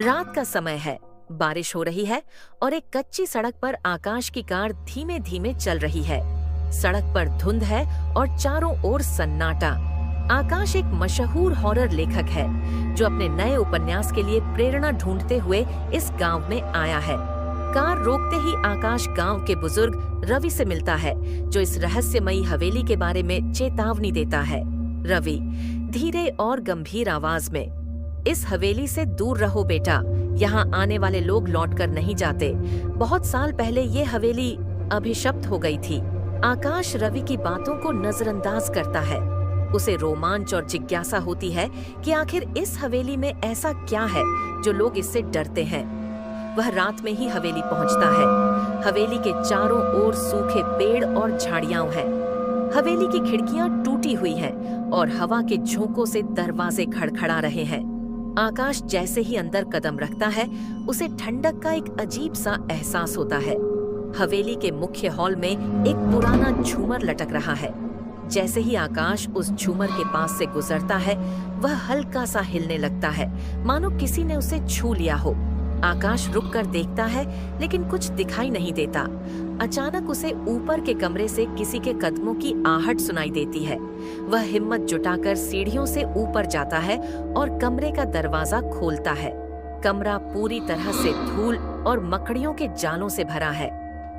रात का समय है, बारिश हो रही है और एक कच्ची सड़क पर आकाश की कार धीमे धीमे चल रही है। सड़क पर धुंध है और चारों ओर सन्नाटा। आकाश एक मशहूर हॉरर लेखक है जो अपने नए उपन्यास के लिए प्रेरणा ढूंढते हुए इस गांव में आया है। कार रोकते ही आकाश गांव के बुजुर्ग रवि से मिलता है जो इस रहस्यमयी हवेली के बारे में चेतावनी देता है। रवि धीरे और गंभीर आवाज में, इस हवेली से दूर रहो बेटा, यहाँ आने वाले लोग लौटकर नहीं जाते। बहुत साल पहले ये हवेली अभिशप्त हो गई थी। आकाश रवि की बातों को नजरअंदाज करता है। उसे रोमांच और जिज्ञासा होती है कि आखिर इस हवेली में ऐसा क्या है जो लोग इससे डरते हैं। वह रात में ही हवेली पहुंचता है। हवेली के चारों ओर सूखे पेड़ और झाड़ियां हैं। हवेली की खिड़कियां टूटी हुई हैं और हवा के झोंकों से दरवाजे खड़खड़ा रहे हैं। आकाश जैसे ही अंदर कदम रखता है, उसे ठंडक का एक अजीब सा एहसास होता है। हवेली के मुख्य हॉल में एक पुराना झूमर लटक रहा है। जैसे ही आकाश उस झूमर के पास से गुजरता है, वह हल्का सा हिलने लगता है, मानो किसी ने उसे छू लिया हो। आकाश रुक कर देखता है, लेकिन कुछ दिखाई नहीं देता। अचानक उसे ऊपर के कमरे से किसी के कदमों की आहट सुनाई देती है। वह हिम्मत जुटाकर सीढ़ियों से ऊपर जाता है और कमरे का दरवाजा खोलता है। कमरा पूरी तरह से धूल और मकड़ियों के जालों से भरा है।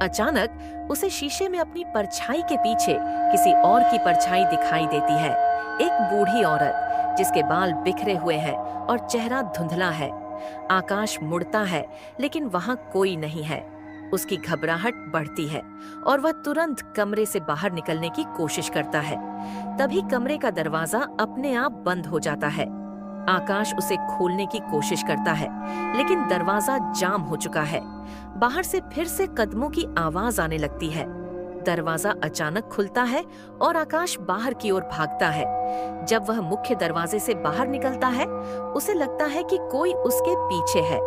अचानक उसे शीशे में अपनी परछाई के पीछे किसी और की परछाई दिखाई देती है। एक बूढ़ी औरत जिसके बाल बिखरे हुए हैं और चेहरा धुंधला है। आकाश मुड़ता है, लेकिन वहां कोई नहीं है। उसकी घबराहट बढ़ती है और वह तुरंत कमरे से बाहर निकलने की कोशिश करता है। तभी कमरे का दरवाजा अपने आप बंद हो जाता है। आकाश उसे खोलने की कोशिश करता है, लेकिन दरवाजा जाम हो चुका है। बाहर से फिर से कदमों की आवाज आने लगती है। दरवाजा अचानक खुलता है और आकाश बाहर की ओर भागता है। जब वह मुख्य दरवाजे से बाहर निकलता है, उसे लगता है कि कोई उसके पीछे है,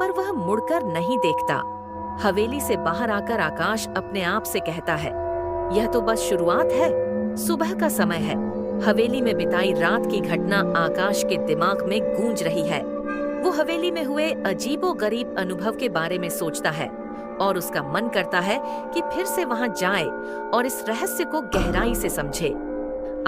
पर वह मुड़कर नहीं देखता। हवेली से बाहर आकर आकाश अपने आप से कहता है, यह तो बस शुरुआत है। सुबह का समय है। हवेली में बिताई रात की घटना आकाश के दिमाग में गूंज रही है। वो हवेली में हुए अजीबोगरीब अनुभव के बारे में सोचता है और उसका मन करता है कि फिर से वहां जाए और इस रहस्य को गहराई से समझे।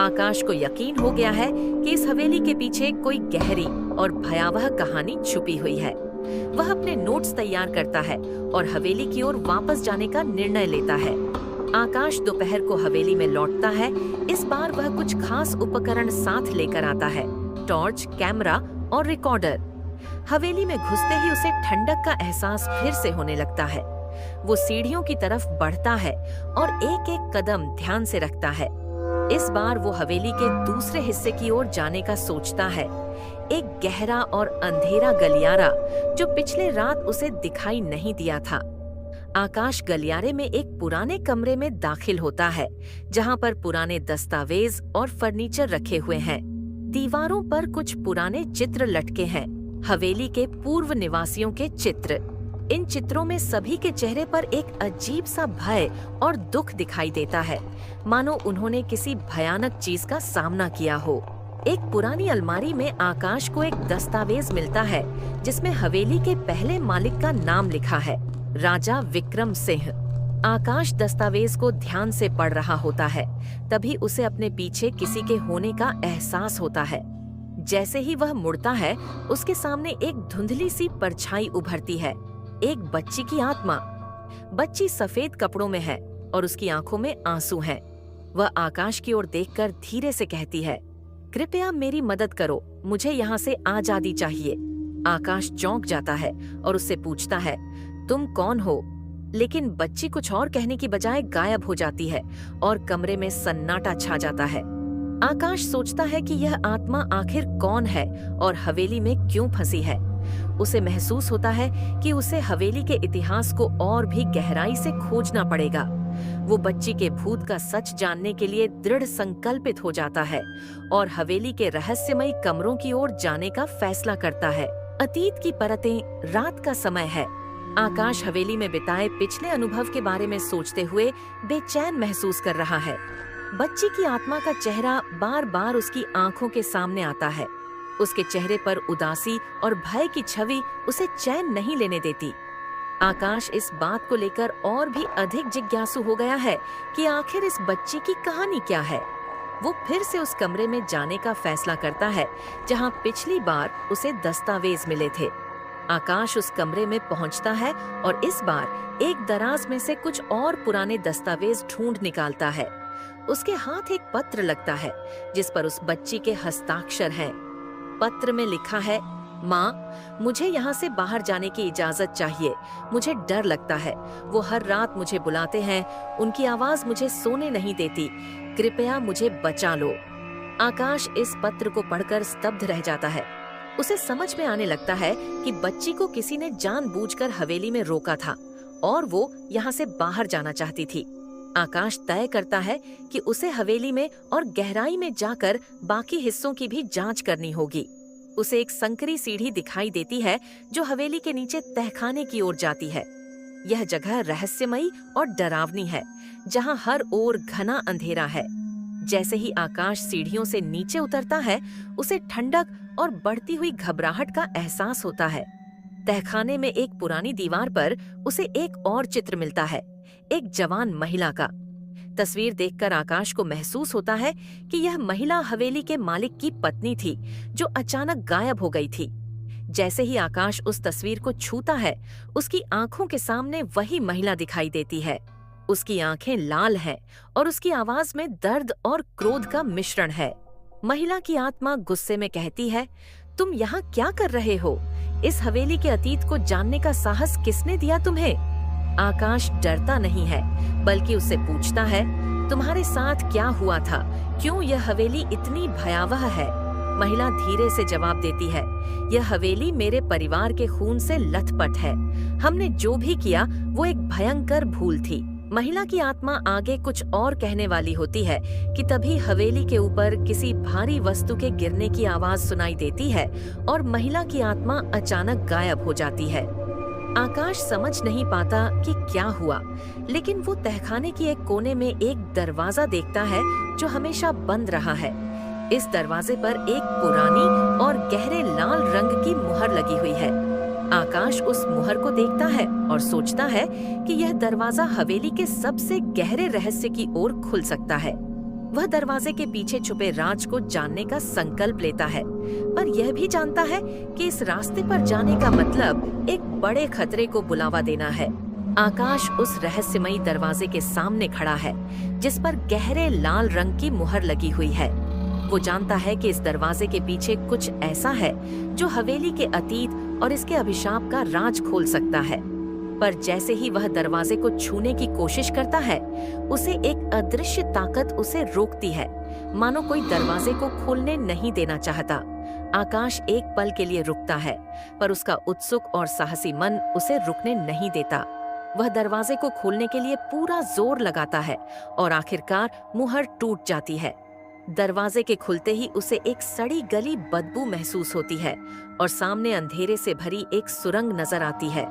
आकाश को यकीन हो गया है कि इस हवेली के पीछे कोई गहरी और भयावह कहानी छुपी हुई है। वह अपने नोट्स तैयार करता है और हवेली की ओर वापस जाने का निर्णय लेता है। आकाश दोपहर को हवेली में लौटता है। इस बार वह कुछ खास उपकरण साथ लेकर आता है, टॉर्च, कैमरा और रिकॉर्डर। हवेली में घुसते ही उसे ठंडक का एहसास फिर से होने लगता है। वो सीढ़ियों की तरफ बढ़ता है और एक एक कदम ध्यान से रखता है। इस बार वो हवेली के दूसरे हिस्से की ओर जाने का सोचता है। एक गहरा और अंधेरा गलियारा जो पिछले रात उसे दिखाई नहीं दिया था। आकाश गलियारे में एक पुराने कमरे में दाखिल होता है, जहां पर पुराने दस्तावेज और फर्नीचर रखे हुए हैं। दीवारों पर कुछ पुराने चित्र लटके हैं, हवेली के पूर्व निवासियों के चित्र। इन चित्रों में सभी के चेहरे पर एक अजीब सा भय और दुख दिखाई देता है, मानो उन्होंने किसी भयानक चीज का सामना किया हो। एक पुरानी अलमारी में आकाश को एक दस्तावेज मिलता है जिसमें हवेली के पहले मालिक का नाम लिखा है, राजा विक्रम सिंह। आकाश दस्तावेज को ध्यान से पढ़ रहा होता है। तभी उसे अपने पीछे किसी के होने का एहसास होता है। जैसे ही वह मुड़ता है, उसके सामने एक धुंधली सी परछाई उभरती है, एक बच्ची की आत्मा। बच्ची सफेद कपड़ों में है और उसकी आंखों में आंसू हैं। वह आकाश की ओर देखकर धीरे से कहती है, कृपया मेरी मदद करो, मुझे यहाँ से आजादी चाहिए। आकाश चौंक जाता है और उससे पूछता है, तुम कौन हो? लेकिन बच्ची कुछ और कहने की बजाय गायब हो जाती है और कमरे में सन्नाटा छा जाता है। आकाश सोचता है कि यह आत्मा आखिर कौन है और हवेली में क्यों फंसी है। उसे महसूस होता है कि उसे हवेली के इतिहास को और भी गहराई से खोजना पड़ेगा। वो बच्ची के भूत का सच जानने के लिए दृढ़ संकल्पित हो जाता है और हवेली के रहस्यमयी कमरों की ओर जाने का फैसला करता है। अतीत की परतें, रात का समय है। आकाश हवेली में बिताए पिछले अनुभव के बारे में सोचते हुए बेचैन महसूस कर रहा है। बच्ची की आत्मा का चेहरा बार बार उसकी आंखों के सामने आता है। उसके चेहरे पर उदासी और भय की छवि उसे चैन नहीं लेने देती। आकाश इस बात को लेकर और भी अधिक जिज्ञासु हो गया है कि आखिर इस बच्ची की कहानी क्या है। वो फिर से उस कमरे में जाने का फैसला करता है जहां पिछली बार उसे दस्तावेज मिले थे। आकाश उस कमरे में पहुंचता है और इस बार एक दराज में से कुछ और पुराने दस्तावेज ढूंढ निकालता है। उसके हाथ एक पत्र लगता है जिस पर उस बच्ची के हस्ताक्षर हैं। पत्र में लिखा है, माँ, मुझे यहाँ से बाहर जाने की इजाजत चाहिए। मुझे डर लगता है। वो हर रात मुझे बुलाते हैं। उनकी आवाज मुझे सोने नहीं देती। कृपया मुझे बचा लो। आकाश इस पत्र को पढ़कर स्तब्ध रह जाता है। उसे समझ में आने लगता है कि बच्ची को किसी ने जानबूझकर हवेली में रोका था और वो यहाँ से बाहर जाना चाहती थी। आकाश तय करता है कि उसे हवेली में और गहराई में जाकर बाकी हिस्सों की भी जांच करनी होगी। उसे एक संकरी सीढ़ी दिखाई देती है जो हवेली के नीचे तहखाने की ओर जाती है। यह जगह रहस्यमयी और डरावनी है, जहां हर ओर घना अंधेरा है। जैसे ही आकाश सीढ़ियों से नीचे उतरता है, उसे ठंडक और बढ़ती हुई घबराहट का एहसास होता है। तहखाने में एक पुरानी दीवार पर उसे एक और चित्र मिलता है, एक जवान महिला का। तस्वीर देखकर आकाश को महसूस होता है कि यह महिला हवेली के मालिक की पत्नी थी जो अचानक गायब हो गई थी। जैसे ही आकाश उस तस्वीर को छूता है, उसकी आंखों के सामने वही महिला दिखाई देती है। उसकी आंखें लाल हैं और उसकी आवाज में दर्द और क्रोध का मिश्रण है। महिला की आत्मा गुस्से में कहती है, तुम यहाँ क्या कर रहे हो? इस हवेली के अतीत को जानने का साहस किसने दिया तुम्हें? आकाश डरता नहीं है, बल्कि उससे पूछता है, तुम्हारे साथ क्या हुआ था? क्यों यह हवेली इतनी भयावह है? महिला धीरे से जवाब देती है, यह हवेली मेरे परिवार के खून से लथपथ है। हमने जो भी किया वो एक भयंकर भूल थी। महिला की आत्मा आगे कुछ और कहने वाली होती है कि तभी हवेली के ऊपर किसी भारी वस्तु के गिरने की आवाज सुनाई देती है और महिला की आत्मा अचानक गायब हो जाती है। आकाश समझ नहीं पाता कि क्या हुआ, लेकिन वो तहखाने की एक कोने में एक दरवाजा देखता है जो हमेशा बंद रहा है। इस दरवाजे पर एक पुरानी और गहरे लाल रंग की मुहर लगी हुई है। आकाश उस मुहर को देखता है और सोचता है कि यह दरवाजा हवेली के सबसे गहरे रहस्य की ओर खुल सकता है। वह दरवाजे के पीछे छुपे राज को जानने का संकल्प लेता है, पर यह भी जानता है कि इस रास्ते पर जाने का मतलब एक बड़े खतरे को बुलावा देना है। आकाश उस रहस्यमयी दरवाजे के सामने खड़ा है, जिस पर गहरे लाल रंग की मुहर लगी हुई है। वो जानता है कि इस दरवाजे के पीछे कुछ ऐसा है जो हवेली के अतीत और इसके अभिशाप का राज खोल सकता है। पर जैसे ही वह दरवाजे को छूने की कोशिश करता है, उसे एक अदृश्य ताकत उसे रोकती है, मानो कोई दरवाजे को खोलने नहीं देना चाहता। आकाश एक पल के लिए रुकता है, पर उसका उत्सुक और साहसी मन उसे रुकने नहीं देता। वह दरवाजे को खोलने के लिए पूरा जोर लगाता है और आखिरकार मुहर टूट जाती है। दरवाजे के खुलते ही उसे एक सड़ी गली बदबू महसूस होती है और सामने अंधेरे से भरी एक सुरंग नजर आती है।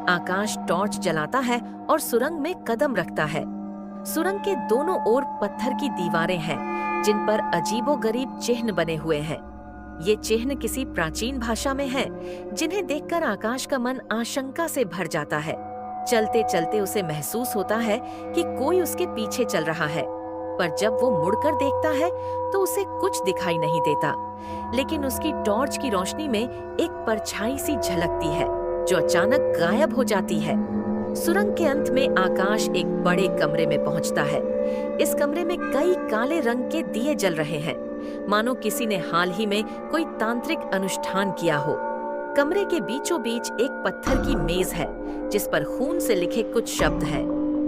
आकाश टॉर्च जलाता है और सुरंग में कदम रखता है। सुरंग के दोनों ओर पत्थर की दीवारें हैं, जिन पर अजीबोगरीब चिन्ह बने हुए हैं। ये चिन्ह किसी प्राचीन भाषा में हैं, जिन्हें देखकर आकाश का मन आशंका से भर जाता है। चलते चलते उसे महसूस होता है कि कोई उसके पीछे चल रहा है, पर जब वो मुड़कर देखता है तो उसे कुछ दिखाई नहीं देता। लेकिन उसकी टॉर्च की रोशनी में एक परछाई सी झलकती है जो अचानक गायब हो जाती है। सुरंग के अंत में आकाश एक बड़े कमरे में पहुंचता है। इस कमरे में कई काले रंग के दिए जल रहे हैं, मानो किसी ने हाल ही में कोई तांत्रिक अनुष्ठान किया हो। कमरे के बीचों बीच एक पत्थर की मेज है, जिस पर खून से लिखे कुछ शब्द हैं,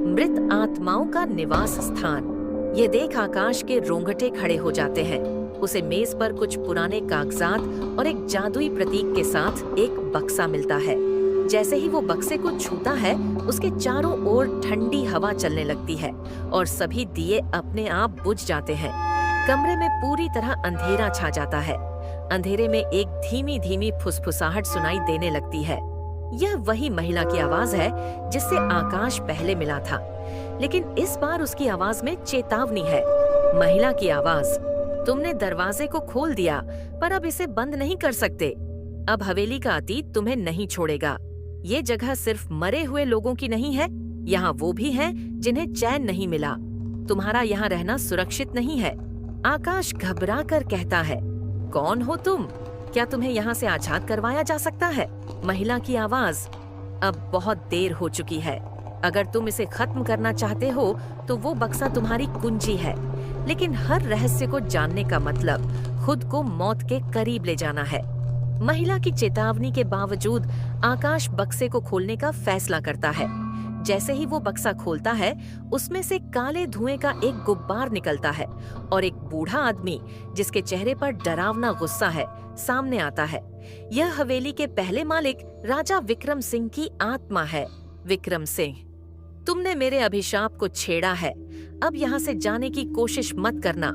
मृत आत्माओं का निवास स्थान। ये देख आकाश के रोंगटे खड़े हो जाते हैं। उसे मेज पर कुछ पुराने कागजात और एक जादुई प्रतीक के साथ एक बक्सा मिलता है। जैसे ही वो बक्से को छूता है, उसके चारों ओर ठंडी हवा चलने लगती है और सभी दिए अपने आप बुझ जाते हैं। कमरे में पूरी तरह अंधेरा छा जाता है। अंधेरे में एक धीमी धीमी फुसफुसाहट सुनाई देने लगती है। यह वही महिला की आवाज है जिससे आकाश पहले मिला था, लेकिन इस बार उसकी आवाज में चेतावनी है। महिला की आवाज, तुमने दरवाजे को खोल दिया, पर अब इसे बंद नहीं कर सकते। अब हवेली का अतीत तुम्हें नहीं छोड़ेगा। ये जगह सिर्फ मरे हुए लोगों की नहीं है, यहाँ वो भी हैं जिन्हें चैन नहीं मिला। तुम्हारा यहाँ रहना सुरक्षित नहीं है। आकाश घबरा कर कहता है, कौन हो तुम? क्या तुम्हें यहाँ से आजाद करवाया जा सकता है? महिला की आवाज, अब बहुत देर हो चुकी है। अगर तुम इसे खत्म करना चाहते हो तो वो बक्सा तुम्हारी कुंजी है, लेकिन हर रहस्य को जानने का मतलब खुद को मौत के करीब ले जाना है। महिला की चेतावनी के बावजूद आकाश बक्से को खोलने का फैसला करता है। जैसे ही वो बक्सा खोलता है, उसमें से काले धुएं का एक गुब्बार निकलता है और एक बूढ़ा आदमी जिसके चेहरे पर डरावना गुस्सा है सामने आता है। यह हवेली के पहले मालिक राजा विक्रम सिंह की आत्मा है। विक्रम सिंह, तुमने मेरे अभिशाप को छेड़ा है। अब यहाँ से जाने की कोशिश मत करना।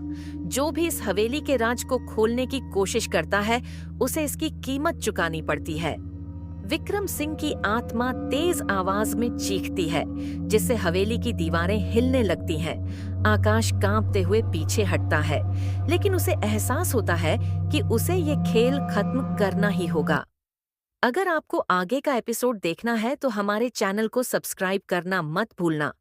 जो भी इस हवेली के राज को खोलने की कोशिश करता है, उसे इसकी कीमत चुकानी पड़ती है। विक्रम सिंह की आत्मा तेज आवाज में चीखती है, जिससे हवेली की दीवारें हिलने लगती हैं। आकाश कांपते हुए पीछे हटता है, लेकिन उसे एहसास होता है कि उसे ये खेल खत्म करना ही होगा। अगर आपको आगे का एपिसोड देखना है तो हमारे चैनल को सब्सक्राइब करना मत भूलना।